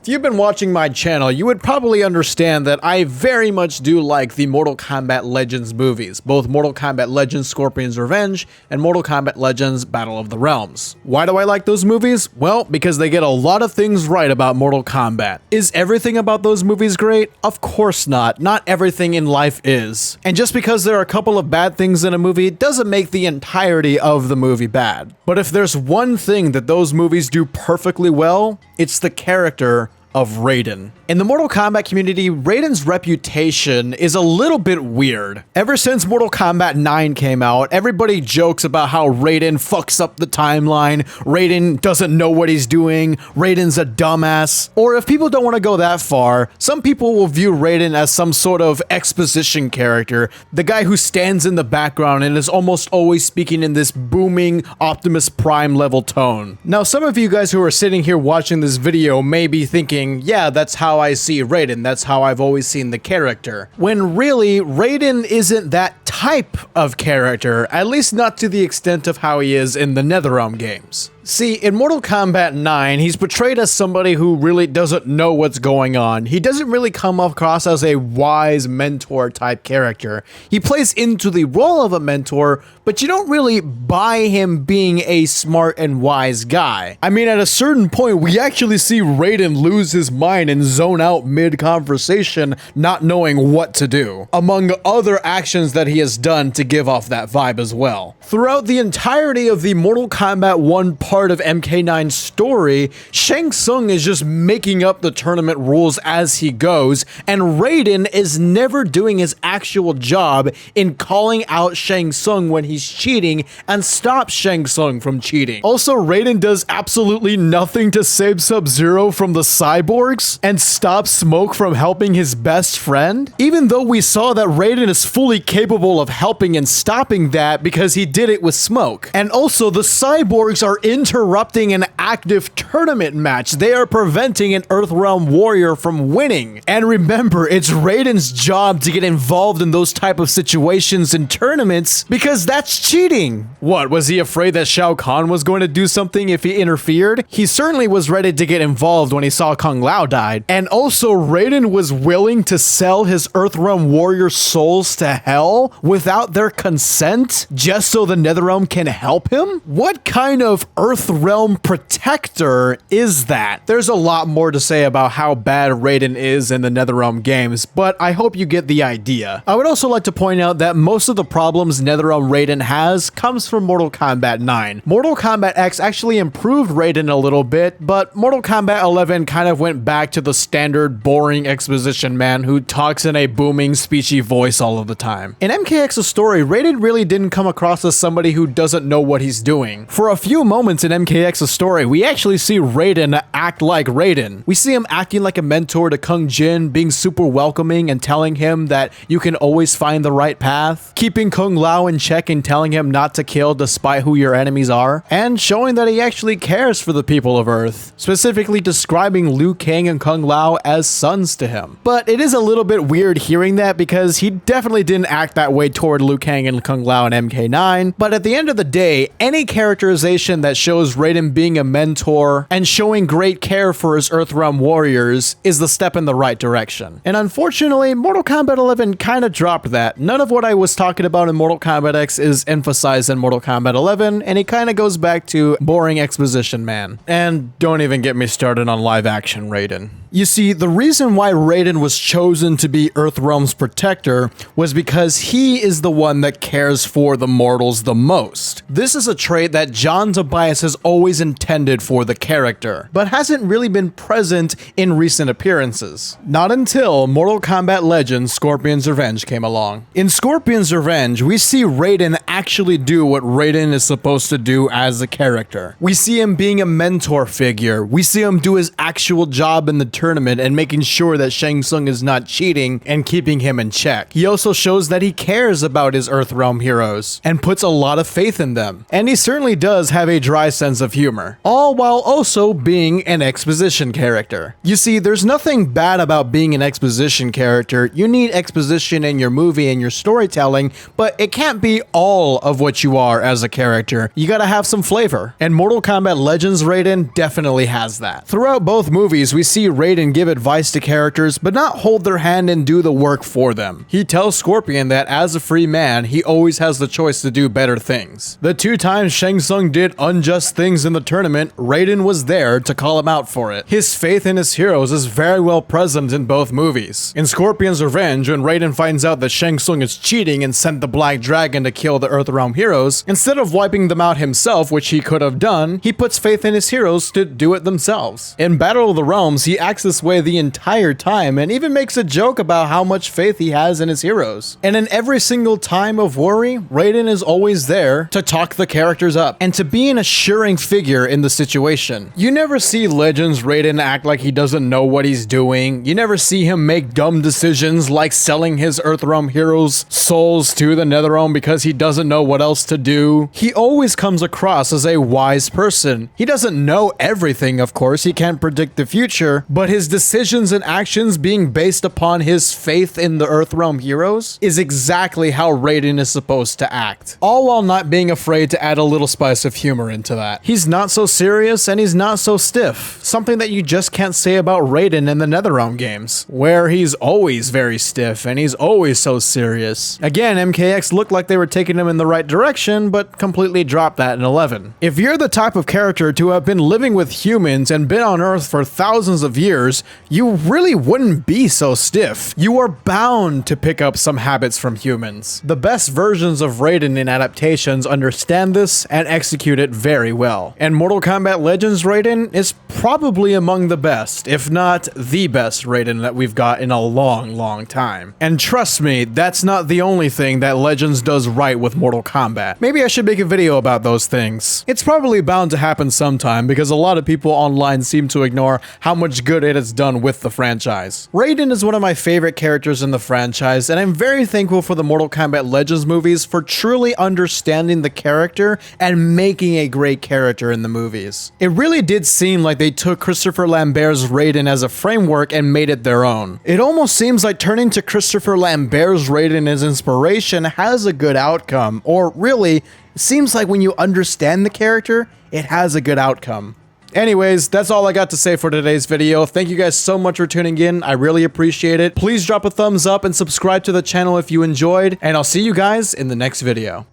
If you've been watching my channel, you would probably understand that I very much do like the Mortal Kombat Legends movies, both Mortal Kombat Legends Scorpion's Revenge and Mortal Kombat Legends Battle of the Realms. Why do I like those movies? Well, because they get a lot of things right about Mortal Kombat. Is everything about those movies great? Of course not. Not everything in life is. And just because there are a couple of bad things in a movie doesn't make the entirety of the movie bad. But if there's one thing that those movies do perfectly well, it's the character of Raiden. In the Mortal Kombat community, Raiden's reputation is a little bit weird. Ever since Mortal Kombat 9 came out, everybody jokes about how Raiden fucks up the timeline, Raiden doesn't know what he's doing, Raiden's a dumbass. Or if people don't want to go that far, some people will view Raiden as some sort of exposition character, the guy who stands in the background and is almost always speaking in this booming Optimus Prime level tone. Now, some of you guys who are sitting here watching this video may be thinking, yeah, that's how I see Raiden, that's how I've always seen the character. When really, Raiden isn't that type of character, at least not to the extent of how he is in the NetherRealm games. See, in Mortal Kombat 9, he's portrayed as somebody who really doesn't know what's going on. He doesn't really come across as a wise mentor type character. He plays into the role of a mentor, but you don't really buy him being a smart and wise guy. I mean, at a certain point, we actually see Raiden lose his mind and zone out mid-conversation, not knowing what to do, among other actions that he has done to give off that vibe as well. Throughout the entirety of the Mortal Kombat 1 part of MK9's story, Shang Tsung is just making up the tournament rules as he goes, and Raiden is never doing his actual job in calling out Shang Tsung when he's cheating and stop Shang Tsung from cheating. Also, Raiden does absolutely nothing to save Sub-Zero from the cyborgs and stop Smoke from helping his best friend, even though we saw that Raiden is fully capable of helping and stopping that because he did it with Smoke. And also, the cyborgs are interrupting an active tournament match. They are preventing an Earthrealm warrior from winning. And remember, it's Raiden's job to get involved in those type of situations in tournaments because that's cheating. What, was he afraid that Shao Kahn was going to do something if he interfered? He certainly was ready to get involved when he saw Kung Lao died. And also, Raiden was willing to sell his Earthrealm warrior souls to hell without their consent just so the NetherRealm can help him? What kind of Earthrealm protector is that? There's a lot more to say about how bad Raiden is in the NetherRealm games, but I hope you get the idea. I would also like to point out that most of the problems NetherRealm Raiden has comes from Mortal Kombat 9. Mortal Kombat X actually improved Raiden a little bit, but Mortal Kombat 11 kind of went back to the standard boring exposition man who talks in a booming speechy voice all of the time. In MKX's story, Raiden really didn't come across as somebody who doesn't know what he's doing. For a few moments in MKX's story, we actually see Raiden act like Raiden. We see him acting like a mentor to Kung Jin, being super welcoming and telling him that you can always find the right path, keeping Kung Lao in check and telling him not to kill despite who your enemies are, and showing that he actually cares for the people of Earth, specifically describing Liu Kang and Kung Lao as sons to him. But it is a little bit weird hearing that because he definitely didn't act that way toward Liu Kang and Kung Lao in MK9, but at the end of the day, any characterization that shows Raiden being a mentor and showing great care for his Earthrealm warriors is the step in the right direction. And unfortunately, Mortal Kombat 11 kind of dropped that. None of what I was talking about in Mortal Kombat X is emphasized in Mortal Kombat 11, and he kind of goes back to boring exposition man. And don't even get me started on live action Raiden. You see, the reason why Raiden was chosen to be Earthrealm's protector was because he is the one that cares for the mortals the most. This is a trait that John Tobias has always intended for the character, but hasn't really been present in recent appearances. Not until Mortal Kombat Legends Scorpion's Revenge came along. In Scorpion's Revenge, we see Raiden actually do what Raiden is supposed to do as a character. We see him being a mentor figure. We see him do his actual job in the tournament and making sure that Shang Tsung is not cheating and keeping him in check. He also shows that he cares cares about his Earthrealm heroes and puts a lot of faith in them. And he certainly does have a dry sense of humor, all while also being an exposition character. You see, there's nothing bad about being an exposition character. You need exposition in your movie and your storytelling, but it can't be all of what you are as a character. You gotta have some flavor. And Mortal Kombat Legends Raiden definitely has that. Throughout both movies, we see Raiden give advice to characters, but not hold their hand and do the work for them. He tells Scorpion that as a free man, he always has the choice to do better things. The 2 times Shang Tsung did unjust things in the tournament, Raiden was there to call him out for it. His faith in his heroes is very well present in both movies. In Scorpion's Revenge, when Raiden finds out that Shang Tsung is cheating and sent the Black Dragon to kill the Earthrealm heroes, instead of wiping them out himself, which he could have done, he puts faith in his heroes to do it themselves. In Battle of the Realms, he acts this way the entire time and even makes a joke about how much faith he has in his heroes. And in every single time of worry, Raiden is always there to talk the characters up and to be an assuring figure in the situation. You never see Legends Raiden act like he doesn't know what he's doing. You never see him make dumb decisions like selling his Earthrealm heroes' souls to the Netherrealm because he doesn't know what else to do. He always comes across as a wise person. He doesn't know everything, of course, he can't predict the future, but his decisions and actions being based upon his faith in the Earthrealm heroes is exactly how Raiden is supposed to act. All while not being afraid to add a little spice of humor into that. He's not so serious and he's not so stiff. Something that you just can't say about Raiden in the Netherrealm games, where he's always very stiff and he's always so serious. Again, MKX looked like they were taking him in the right direction, but completely dropped that in 11. If you're the type of character to have been living with humans and been on Earth for thousands of years, you really wouldn't be so stiff. You are bound to pick up some habits from humans. The best versions of Raiden in adaptations understand this and execute it very well. And Mortal Kombat Legends Raiden is probably among the best, if not the best Raiden that we've got in a long time. And trust me, that's not the only thing that Legends does right with Mortal Kombat. Maybe I should make a video about those things. It's probably bound to happen sometime because a lot of people online seem to ignore how much good it has done with the franchise. Raiden is one of my favorite characters in the franchise, and I'm very thankful for the Mortal Kombat Legends movies for truly understanding the character and making a great character in the movies. It really did seem like they took Christopher Lambert's Raiden as a framework and made it their own. It almost seems like turning to Christopher Lambert's Raiden as inspiration has a good outcome, or really, it seems like when you understand the character, it has a good outcome. Anyways, that's all I got to say for today's video. Thank you guys so much for tuning in. I really appreciate it. Please drop a thumbs up and subscribe to the channel if you enjoyed, and I'll see you guys in the next video.